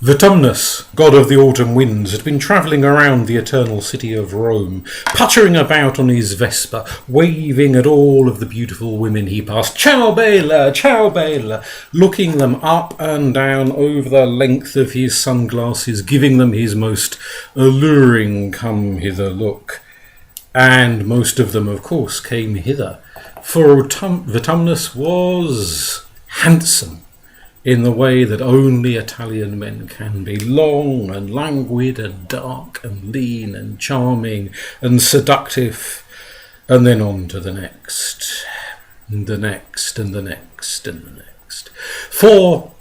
Vertumnus, god of the autumn winds, had been travelling around the eternal city of Rome, puttering about on his Vespa, waving at all of the beautiful women he passed. Ciao bella, ciao bella, looking them up and down over the length of his sunglasses, giving them his most alluring come-hither look. And most of them, of course, came hither, for Vertumnus was handsome in the way that only Italian men can be, long and languid and dark and lean and charming and seductive, and then on to the next, and the next, and the next, and the next. For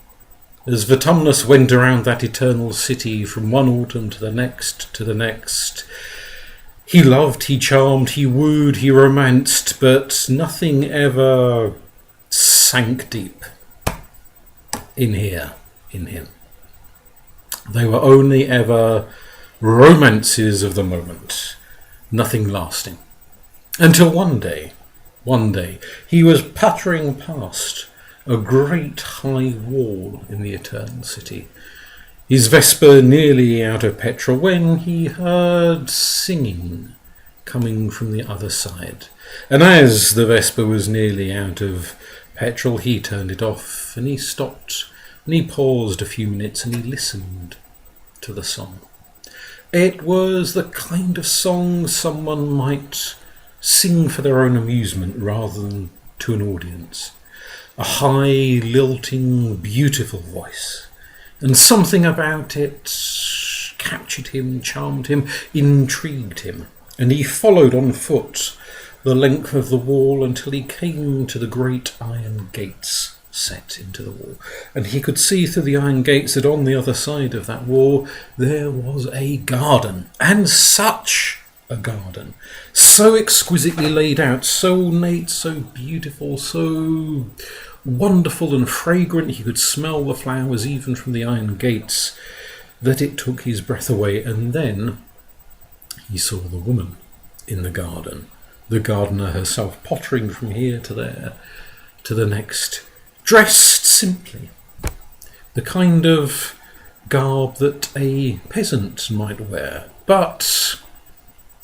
as Vertumnus went around that eternal city from one autumn to the next, he loved, he charmed, he wooed, he romanced, but nothing ever sank deep in him. They were only ever romances of the moment, nothing lasting. Until one day, he was pattering past a great high wall in the eternal city, his Vespa nearly out of petrol, when he heard singing coming from the other side. And as the Vespa was nearly out of petrol, he turned it off, and he stopped, and he paused a few minutes, and he listened to the song. It was the kind of song someone might sing for their own amusement rather than to an audience. A high, lilting, beautiful voice, and something about it captured him, charmed him, intrigued him, and he followed on foot the length of the wall until he came to the great iron gates set into the wall. And he could see through the iron gates that on the other side of that wall there was a garden, and such a garden, so exquisitely laid out, so ornate, so beautiful, so wonderful and fragrant, he could smell the flowers even from the iron gates, that it took his breath away. And then he saw the woman in the garden, the gardener herself, pottering from here to there to the next, dressed simply, the kind of garb that a peasant might wear, but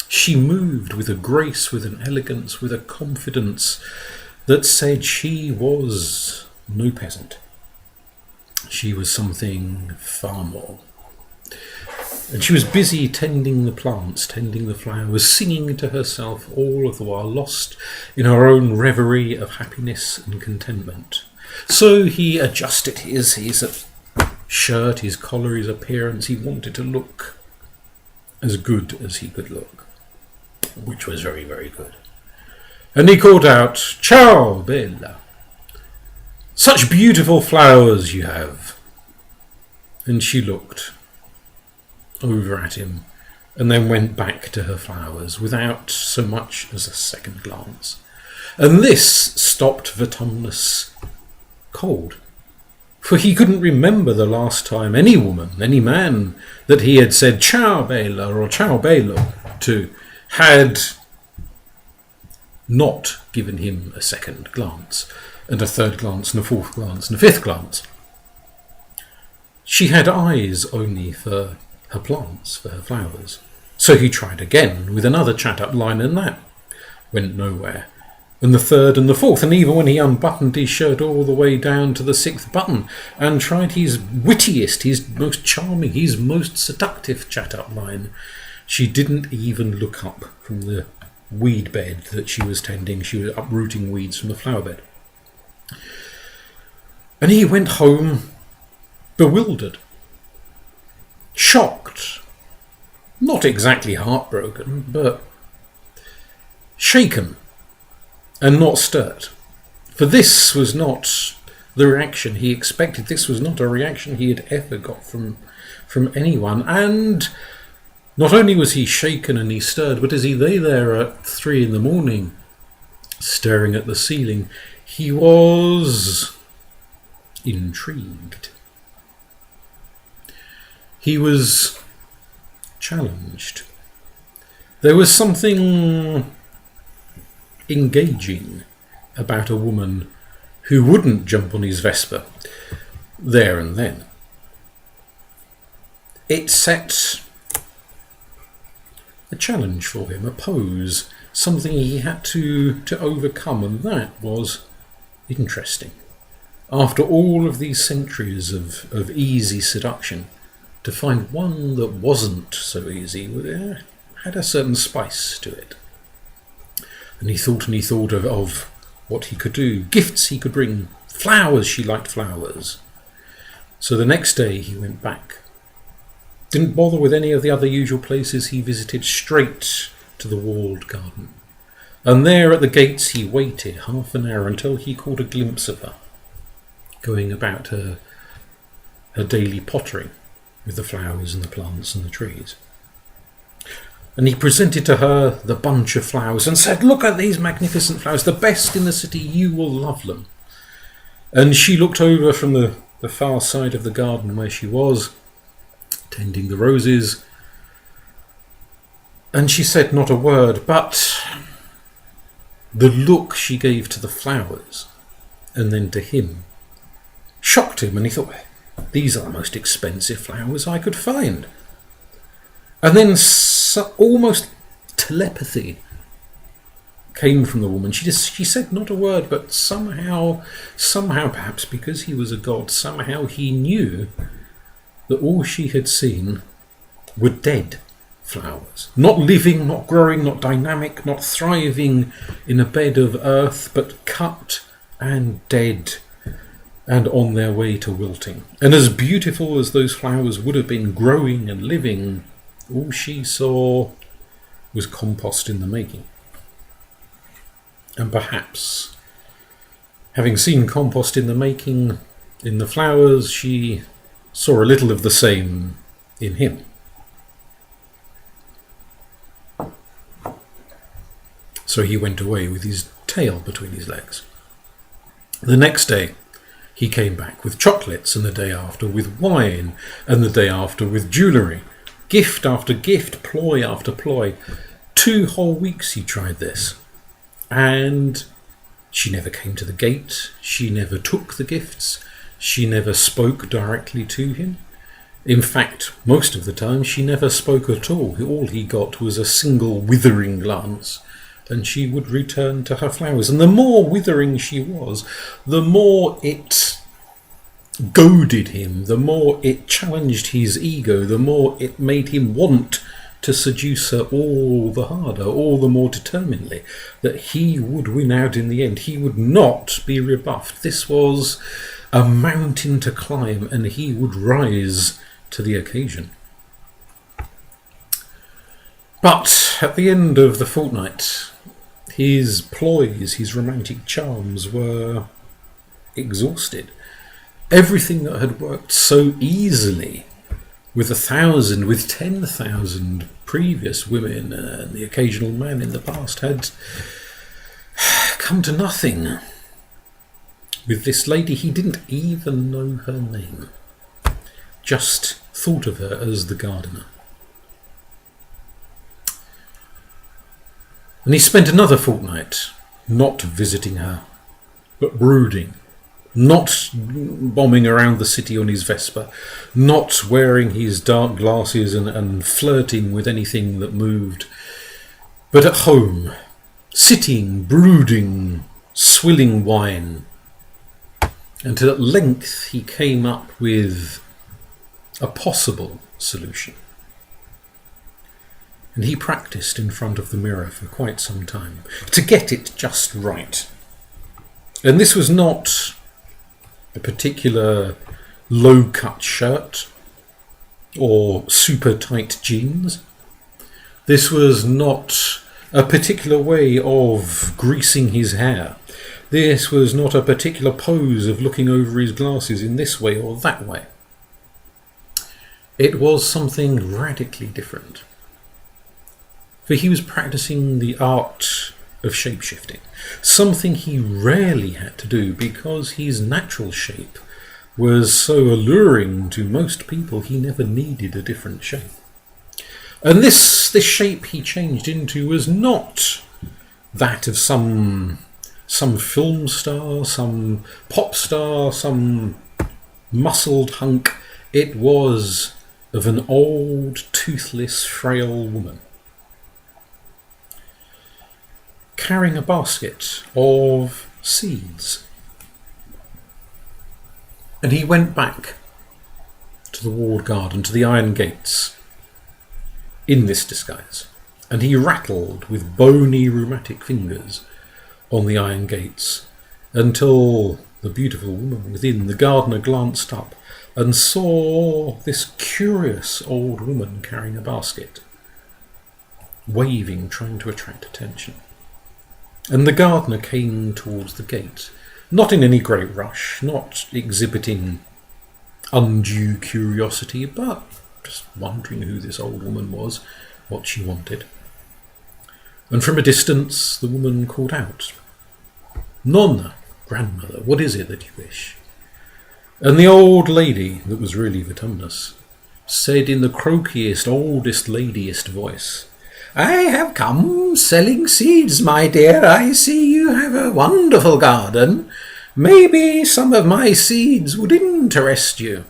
she moved with a grace, with an elegance, with a confidence that said she was no peasant. She was something far more. And she was busy tending the plants, tending the flowers, singing to herself all of the while, lost in her own reverie of happiness and contentment. So he adjusted his shirt, his collar, his appearance. He wanted to look as good as he could look, which was very, very good. And he called out, "Ciao, bella! Such beautiful flowers you have!" And she looked over at him, and then went back to her flowers without so much as a second glance. And this stopped Vertumnus cold, for he couldn't remember the last time any woman, any man that he had said "ciao bella" or "ciao bello" to had not given him a second glance, and a third glance, and a fourth glance, and a fifth glance. She had eyes only for her plants, for her flowers. So he tried again with another chat-up line, and that went nowhere. And the third and the fourth, and even when he unbuttoned his shirt all the way down to the sixth button and tried his wittiest, his most charming, his most seductive chat-up line, she didn't even look up from the weed bed that she was tending. She was uprooting weeds from the flower bed. And he went home bewildered, shocked, not exactly heartbroken, but shaken and not stirred. For this was not the reaction he expected. This was not a reaction he had ever got from anyone. And not only was he shaken and he stirred, but as he lay there at 3 a.m, staring at the ceiling, he was intrigued. He was challenged. There was something engaging about a woman who wouldn't jump on his Vespa there and then. it set a challenge for him, a pose, something he had to overcome, and that was interesting. After all of these centuries of easy seduction, to find one that wasn't so easy had a certain spice to it. And he thought of what he could do, gifts he could bring, flowers, she liked flowers. So the next day he went back. Didn't bother with any of the other usual places he visited, straight to the walled garden. And there at the gates he waited half an hour until he caught a glimpse of her, going about her daily pottering with the flowers and the plants and the trees. And he presented to her the bunch of flowers and said, "Look at these magnificent flowers, the best in the city, you will love them." And she looked over from the far side of the garden where she was, tending the roses, and she said not a word, but the look she gave to the flowers and then to him shocked him, and he thought, these are the most expensive flowers I could find. And then almost telepathy came from the woman. She said not a word, but somehow perhaps because he was a god, somehow he knew that all she had seen were dead flowers. Not living, not growing, not dynamic, not thriving in a bed of earth, but cut and dead and on their way to wilting. And as beautiful as those flowers would have been growing and living, all she saw was compost in the making. And perhaps, having seen compost in the making in the flowers, she saw a little of the same in him. So he went away with his tail between his legs. The next day he came back with chocolates, and the day after with wine, and the day after with jewellery. Gift after gift, ploy after ploy. 2 whole weeks he tried this. And she never came to the gate. She never took the gifts. She never spoke directly to him. In fact, most of the time she never spoke at all. All he got was a single withering glance, and she would return to her flowers. And the more withering she was, the more it goaded him, the more it challenged his ego, the more it made him want to seduce her all the harder, all the more determinedly, that he would win out in the end. He would not be rebuffed. This was a mountain to climb, and he would rise to the occasion. But at the end of the fortnight, his ploys, his romantic charms were exhausted. Everything that had worked so easily with 1,000, with 10,000 previous women and the occasional man in the past had come to nothing. With this lady, he didn't even know her name, just thought of her as the gardener. And he spent another fortnight not visiting her, but brooding, not bombing around the city on his Vespa, not wearing his dark glasses and flirting with anything that moved, but at home, sitting, brooding, swilling wine, until at length he came up with a possible solution. And he practiced in front of the mirror for quite some time to get it just right. And this was not a particular low-cut shirt or super tight jeans. This was not a particular way of greasing his hair. This was not a particular pose of looking over his glasses in this way or that way. It was something radically different. For he was practicing the art of shape-shifting, something he rarely had to do because his natural shape was so alluring to most people he never needed a different shape. And this shape he changed into was not that of some film star, some pop star, some muscled hunk. It was of an old, toothless, frail woman carrying a basket of seeds. And he went back to the walled garden, to the iron gates, in this disguise. And he rattled with bony, rheumatic fingers on the iron gates until the beautiful woman within, the gardener, glanced up and saw this curious old woman carrying a basket, waving, trying to attract attention. And the gardener came towards the gate, not in any great rush, not exhibiting undue curiosity, but just wondering who this old woman was, what she wanted. And from a distance the woman called out, "Nonna, grandmother, what is it that you wish?" And the old lady, that was really Vertumnus, said in the croakiest, oldest, ladiest voice, "I have come selling seeds, my dear. I see you have a wonderful garden. Maybe some of my seeds would interest you."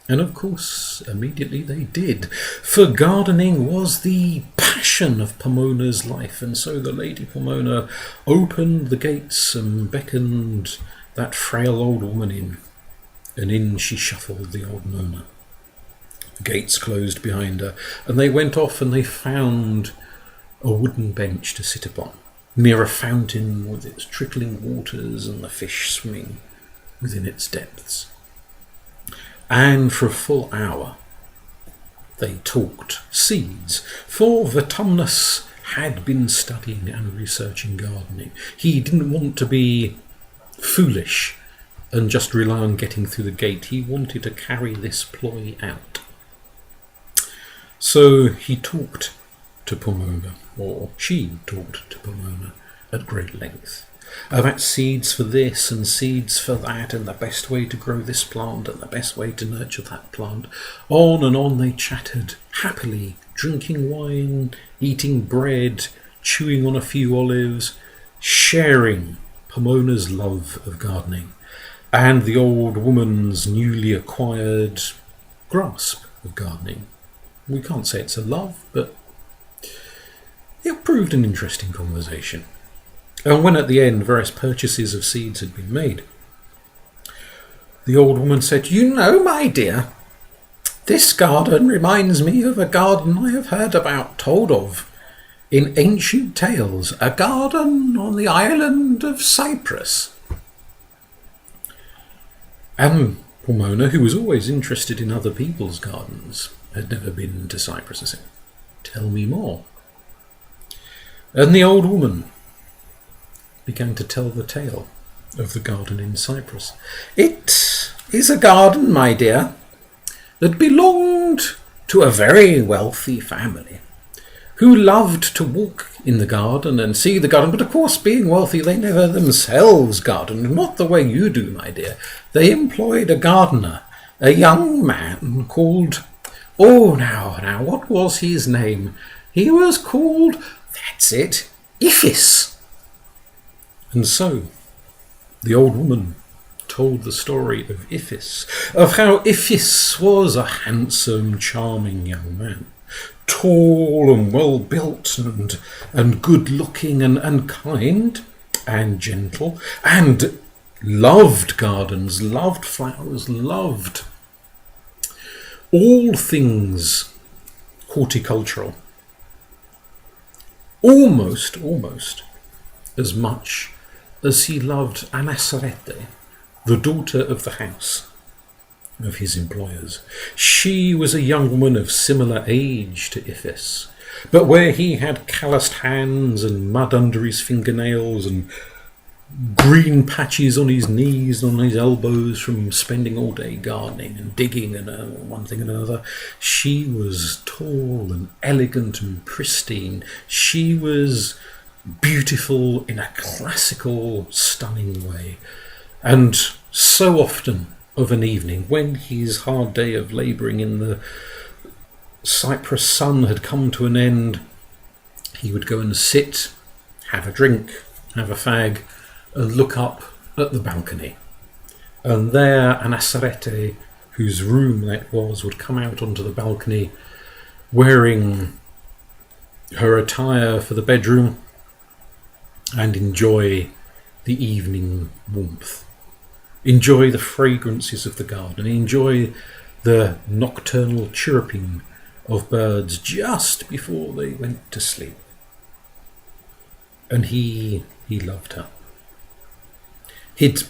And of course, immediately they did, for gardening was the passion of Pomona's life, and so the Lady Pomona opened the gates and beckoned that frail old woman in, and in she shuffled the old Nona. The gates closed behind her, and they went off and they found a wooden bench to sit upon, near a fountain with its trickling waters and the fish swimming within its depths. And for a full hour they talked seeds, for Vertumnus had been studying and researching gardening. He didn't want to be foolish and just rely on getting through the gate. He wanted to carry this ploy out. So he talked to Pomona, or she talked to Pomona at great length, about seeds for this and seeds for that, and the best way to grow this plant and the best way to nurture that plant. On and on they chattered, happily, drinking wine, eating bread, chewing on a few olives, sharing Pomona's love of gardening and the old woman's newly acquired grasp of gardening. We can't say it's a love, but it proved an interesting conversation. And when at the end various purchases of seeds had been made, the old woman said, "You know, my dear, this garden reminds me of a garden I have heard about told of in ancient tales, a garden on the island of Cyprus." And Pomona, who was always interested in other people's gardens, had never been to Cyprus, and said, "Tell me more." And the old woman began to tell the tale of the garden in Cyprus. "It is a garden, my dear, that belonged to a very wealthy family who loved to walk in the garden and see the garden, but of course, being wealthy, they never themselves gardened, not the way you do, my dear. They employed a gardener, a young man called, now, what was his name? He was called, that's it, Iphis." And so the old woman told the story of Iphis, of how Iphis was a handsome, charming young man, tall and well built and good looking and kind and gentle, and loved gardens, loved flowers, loved all things horticultural, almost as much as he loved Anasarete, the daughter of the house of his employers. She was a young woman of similar age to Iphis, but where he had calloused hands and mud under his fingernails and green patches on his knees and on his elbows from spending all day gardening and digging and one thing and another, she was tall and elegant and pristine. She was beautiful in a classical, stunning way. And so often of an evening, when his hard day of labouring in the Cyprus sun had come to an end, he would go and sit, have a drink, have a fag, and look up at the balcony. And there Anasarete, whose room that was, would come out onto the balcony wearing her attire for the bedroom and enjoy the evening warmth, enjoy the fragrances of the garden, enjoy the nocturnal chirruping of birds just before they went to sleep. And he loved her. He'd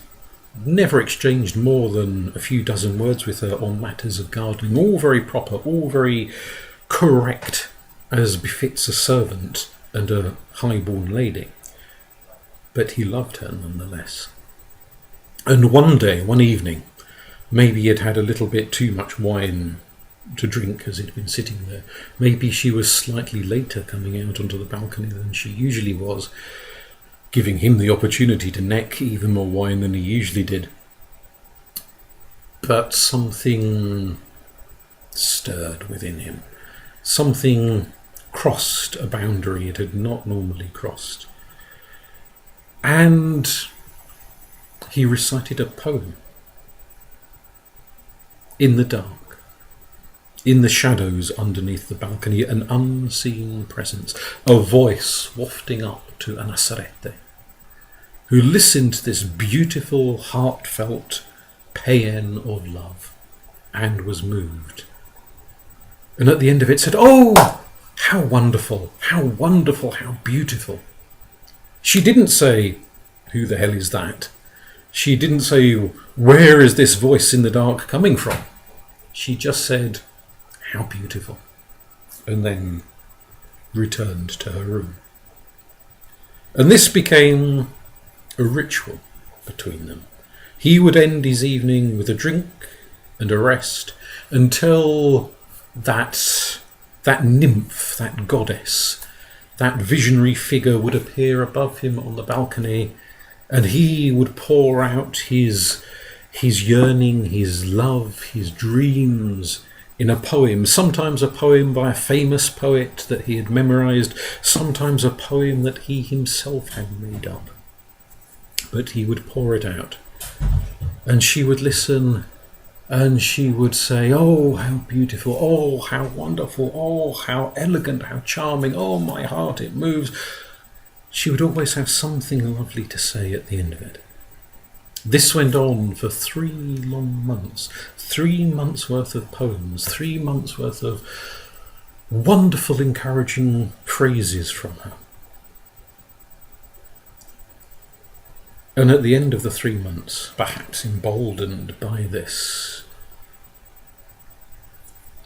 never exchanged more than a few dozen words with her on matters of gardening, all very proper, all very correct, as befits a servant and a high-born lady. But he loved her nonetheless. And one day, one evening, maybe he'd had a little bit too much wine to drink as he'd been sitting there. Maybe she was slightly later coming out onto the balcony than she usually was, giving him the opportunity to neck even more wine than he usually did. But something stirred within him. Something crossed a boundary it had not normally crossed. And he recited a poem in the dark, in the shadows underneath the balcony, an unseen presence, a voice wafting up to Anasarete, who listened to this beautiful, heartfelt paean of love and was moved. And at the end of it said, "Oh, how wonderful, how wonderful, how beautiful." She didn't say, "Who the hell is that?" She didn't say, "Where is this voice in the dark coming from?" She just said, "How beautiful," and then returned to her room. And this became a ritual between them. He would end his evening with a drink and a rest until that nymph, that goddess, that visionary figure would appear above him on the balcony, and he would pour out his yearning, his love, his dreams in a poem, sometimes a poem by a famous poet that he had memorized, sometimes a poem that he himself had made up. But he would pour it out, and she would listen, and she would say, "Oh, how beautiful, oh, how wonderful, oh, how elegant, how charming, oh, my heart, it moves." She would always have something lovely to say at the end of it. This went on for 3 long months, 3 months worth of poems, 3 months worth of wonderful, encouraging phrases from her. And at the end of the 3 months, perhaps emboldened by this,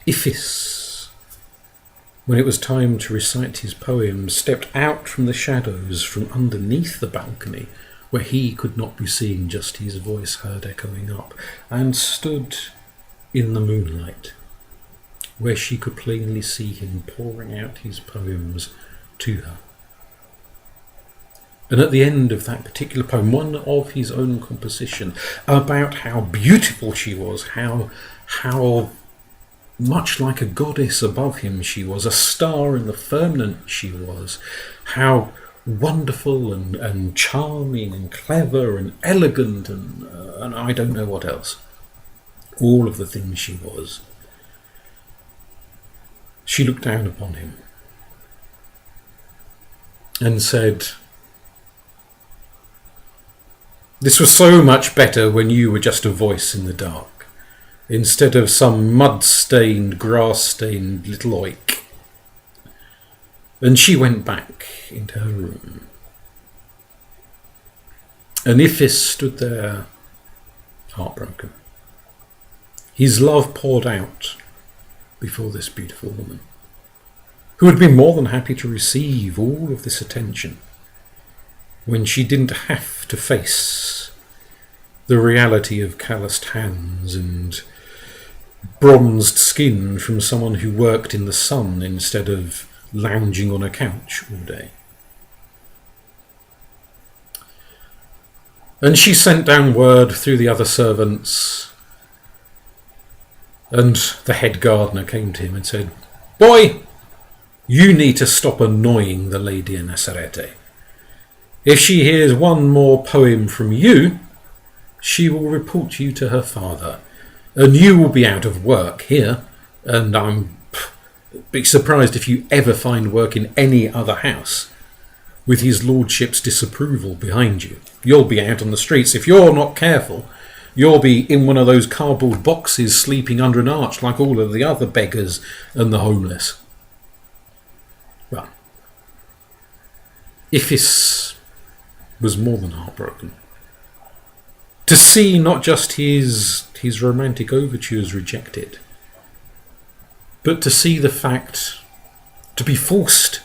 Iphis, when it was time to recite his poems, stepped out from the shadows from underneath the balcony, where he could not be seen, just his voice heard echoing up, and stood in the moonlight, where she could plainly see him pouring out his poems to her. And at the end of that particular poem, one of his own composition, about how beautiful she was, how much like a goddess above him she was, a star in the firmament she was, how wonderful and charming and clever and elegant and I don't know what else, all of the things she was. She looked down upon him and said, "This was so much better when you were just a voice in the dark, instead of some mud-stained, grass-stained little oik." And she went back into her room. And Iphis stood there, heartbroken. His love poured out before this beautiful woman, who had been more than happy to receive all of this attention when she didn't have to face the reality of calloused hands and bronzed skin from someone who worked in the sun instead of lounging on a couch all day. And she sent down word through the other servants, and the head gardener came to him and said, "Boy, you need to stop annoying the lady Anasarete. If she hears one more poem from you, she will report you to her father. And you will be out of work here, and I'm be surprised if you ever find work in any other house with his lordship's disapproval behind you. You'll be out on the streets. If you're not careful, you'll be in one of those cardboard boxes sleeping under an arch like all of the other beggars and the homeless. Well, Iphis was more than heartbroken. To see not just his romantic overtures rejected, but to see the fact, to be forced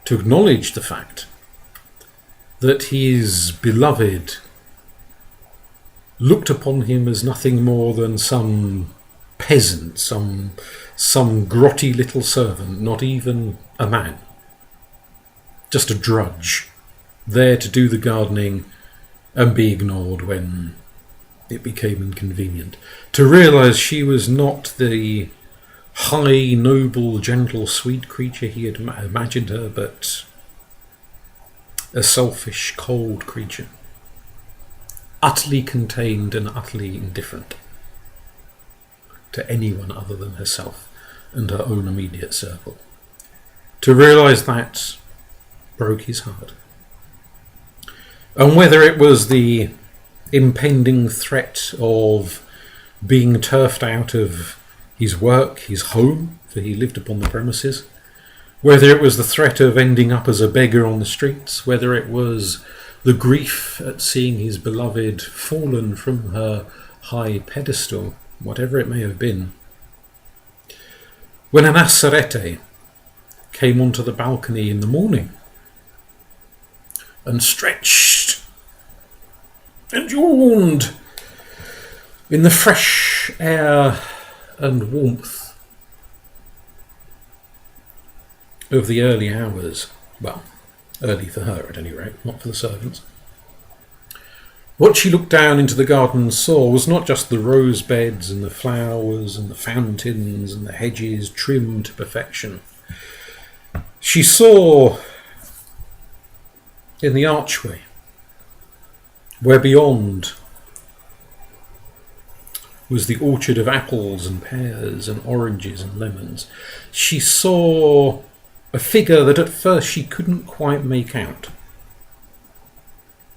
to acknowledge the fact that his beloved looked upon him as nothing more than some peasant, some grotty little servant, not even a man, just a drudge, there to do the gardening and be ignored when it became inconvenient. To realise she was not the high, noble, gentle, sweet creature he had imagined her, but a selfish, cold creature, utterly contained and utterly indifferent to anyone other than herself and her own immediate circle. To realise that broke his heart. And whether it was the impending threat of being turfed out of his work, his home, for he lived upon the premises, whether it was the threat of ending up as a beggar on the streets, whether it was the grief at seeing his beloved fallen from her high pedestal, whatever it may have been, when an asserete came onto the balcony in the morning and stretched and yawned in the fresh air and warmth of the early hours, well, early for her at any rate, not for the servants. What she looked down into the garden and saw was not just the rose beds and the flowers and the fountains and the hedges trimmed to perfection. She saw in the archway, where beyond was the orchard of apples and pears and oranges and lemons, she saw a figure that at first she couldn't quite make out.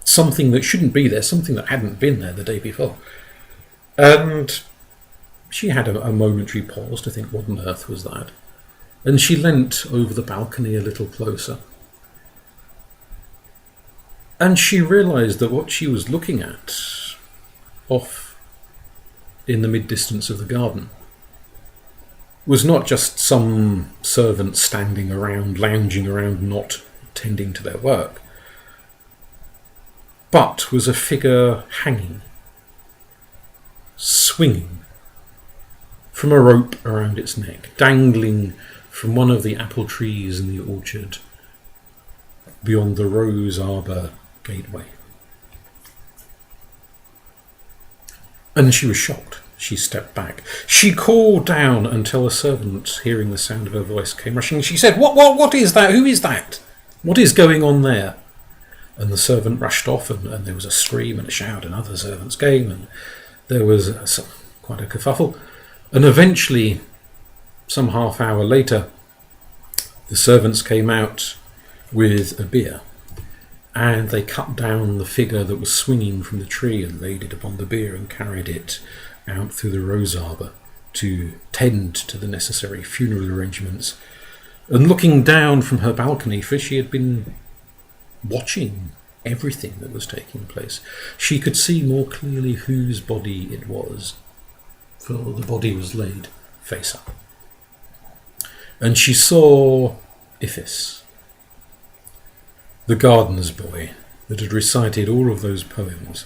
Something that shouldn't be there, something that hadn't been there the day before. And she had a momentary pause to think, what on earth was that? And she leant over the balcony a little closer. And she realised that what she was looking at, off in the mid-distance of the garden, was not just some servant standing around, lounging around, not tending to their work, but was a figure hanging, swinging from a rope around its neck, dangling from one of the apple trees in the orchard beyond the rose arbour gateway. And she was shocked. She stepped back. She called down until a servant, hearing the sound of her voice, came rushing. She said, What is that? Who is that? What is going on there? And the servant rushed off, and there was a scream and a shout, and other servants came, and there was quite a kerfuffle. And eventually, some half hour later, the servants came out with a bier, and they cut down the figure that was swinging from the tree and laid it upon the bier and carried it out through the rose arbour to tend to the necessary funeral arrangements. And looking down from her balcony, for she had been watching everything that was taking place, she could see more clearly whose body it was, for the body was laid face up. And she saw Iphis, the gardener's boy that had recited all of those poems.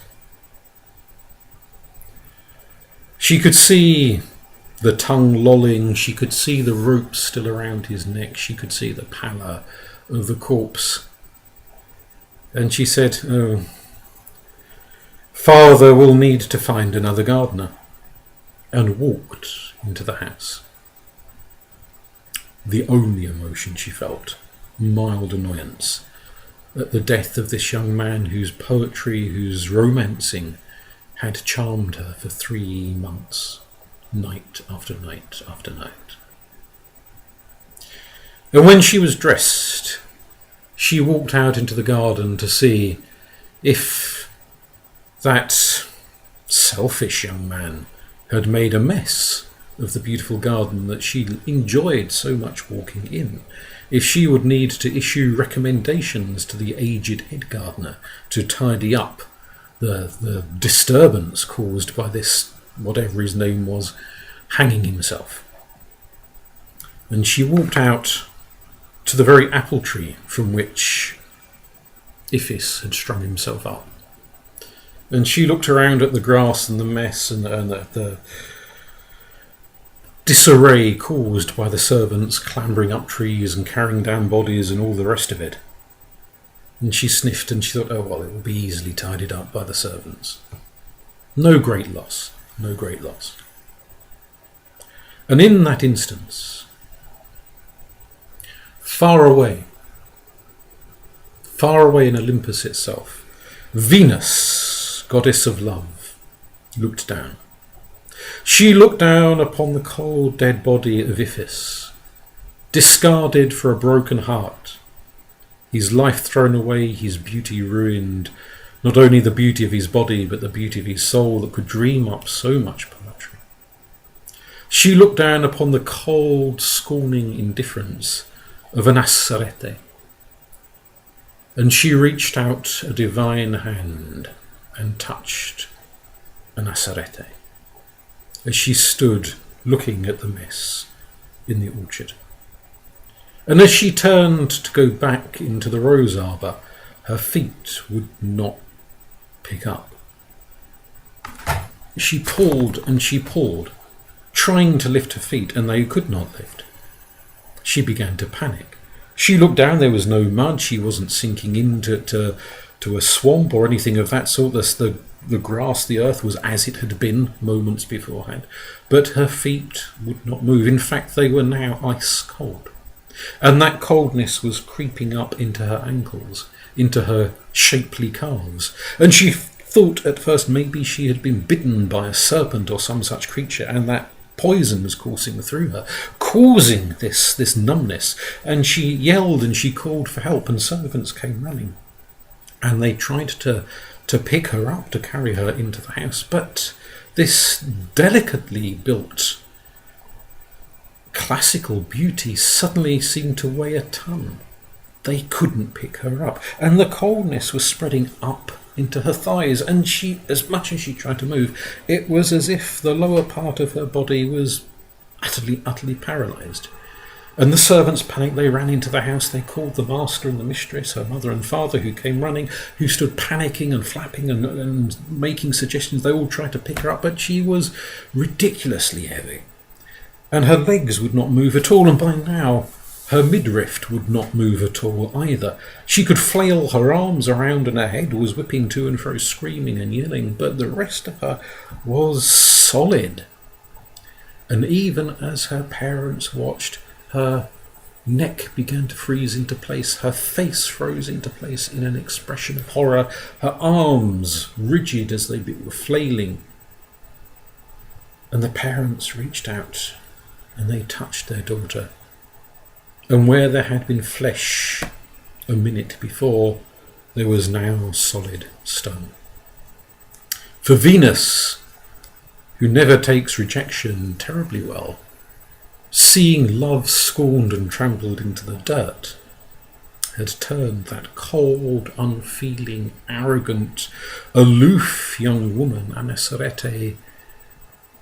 She could see the tongue lolling, she could see the rope still around his neck, she could see the pallor of the corpse. And she said, "Oh, Father will need to find another gardener," and walked into the house. The only emotion she felt, mild annoyance at the death of this young man whose poetry, whose romancing had charmed her for 3 months, night after night after night. And when she was dressed, she walked out into the garden to see if that selfish young man had made a mess of the beautiful garden that she enjoyed so much walking in, if she would need to issue recommendations to the aged head gardener to tidy up the disturbance caused by this, whatever his name was, hanging himself. And she walked out to the very apple tree from which Iphis had strung himself up. And she looked around at the grass and the mess and the disarray caused by the servants clambering up trees and carrying down bodies and all the rest of it. And she sniffed and she thought, oh well, it will be easily tidied up by the servants. No great loss, no great loss. And in that instance, far away in Olympus itself, Venus, goddess of love, looked down. She looked down upon the cold, dead body of Iphis, discarded for a broken heart, his life thrown away, his beauty ruined, not only the beauty of his body, but the beauty of his soul that could dream up so much poetry. She looked down upon the cold, scorning indifference of an Assarete, and she reached out a divine hand and touched an Assarete as she stood looking at the mess in the orchard. And as she turned to go back into the rose arbour, her feet would not pick up. She pulled and she pulled, trying to lift her feet, and they could not lift. She began to panic. She looked down, there was no mud, she wasn't sinking into a swamp or anything of that sort. The grass, the earth was as it had been moments beforehand, but her feet would not move. In fact, they were now ice cold. And that coldness was creeping up into her ankles, into her shapely calves. And she thought at first maybe she had been bitten by a serpent or some such creature, and that poison was coursing through her, causing this numbness. And she yelled and she called for help, and servants came running. And they tried to pick her up, to carry her into the house. But this delicately built classical beauty suddenly seemed to weigh a ton. They couldn't pick her up, and the coldness was spreading up into her thighs, and she, as much as she tried to move, it was as if the lower part of her body was utterly paralysed. And the servants panicked, they ran into the house, they called the master and the mistress, her mother and father, who came running, who stood panicking and flapping and making suggestions. They all tried to pick her up, but she was ridiculously heavy. And her legs would not move at all, and by now her midriff would not move at all either. She could flail her arms around, and her head was whipping to and fro, screaming and yelling, but the rest of her was solid. And even as her parents watched, her neck began to freeze into place, her face froze into place in an expression of horror, her arms rigid as they were flailing. And the parents reached out and they touched their daughter. And where there had been flesh a minute before, there was now solid stone. For Venus, who never takes rejection terribly well, seeing love scorned and trampled into the dirt, had turned that cold, unfeeling, arrogant, aloof young woman, Assarete,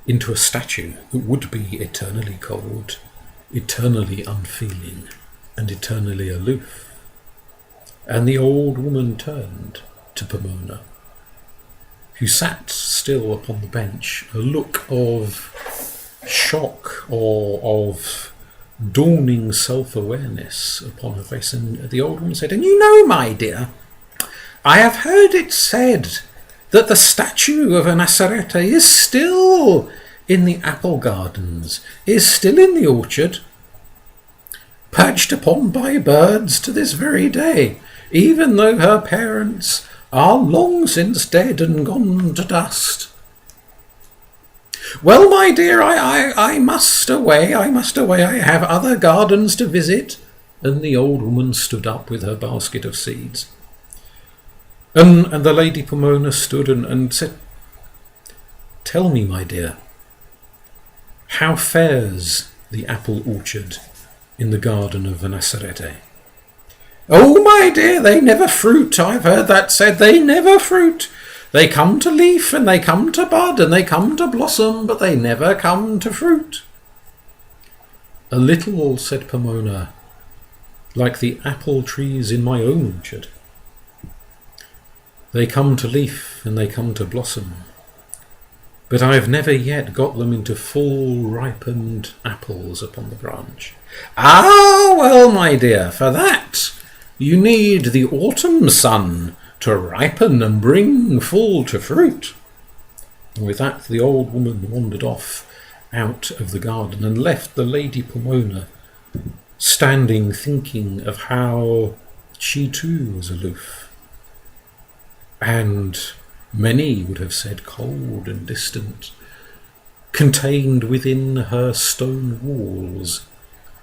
into a statue that would be eternally cold, eternally unfeeling, and eternally aloof. And the old woman turned to Pomona, who sat still upon the bench, a look of shock or of dawning self-awareness upon her face. And the old woman said, "And you know, my dear, I have heard it said that the statue of an Assarete is still in the apple gardens, is still in the orchard, perched upon by birds to this very day, even though her parents are long since dead and gone to dust. Well, my dear, I must away, I have other gardens to visit. And the old woman stood up with her basket of seeds. And the Lady Pomona stood and said, "Tell me, my dear, how fares the apple orchard in the garden of Venasarete?" "Oh, my dear, they never fruit. I've heard that said. They never fruit. They come to leaf, and they come to bud, and they come to blossom, but they never come to fruit." "A little," said Pomona, "like the apple trees in my own orchard. They come to leaf, and they come to blossom, but I've never yet got them into full ripened apples upon the branch." "Ah, well, my dear, for that you need the autumn sun to ripen and bring full to fruit." And with that the old woman wandered off out of the garden and left the Lady Pomona standing thinking of how she too was aloof, and many would have said cold and distant, contained within her stone walls,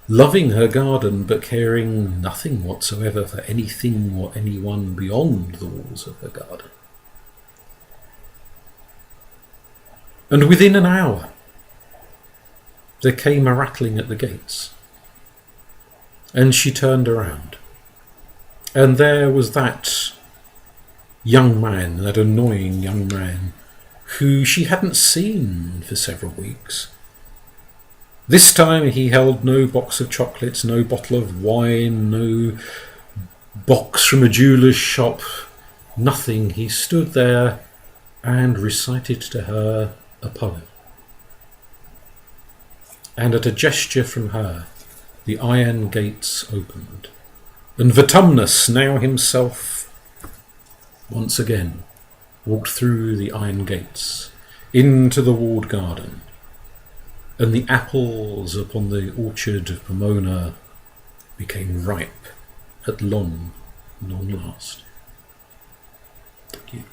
loving her garden but caring nothing whatsoever for anything or anyone beyond the walls of her garden. And within an hour there came a rattling at the gates, and she turned around, and there was that young man, that annoying young man, who she hadn't seen for several weeks. This time he held no box of chocolates, no bottle of wine, no box from a jeweller's shop, nothing. He stood there and recited to her a poem. And at a gesture from her, the iron gates opened, and Vertumnus, now himself, once again walked through the iron gates into the walled garden, and the apples upon the orchard of Pomona became ripe at long last. Thank you.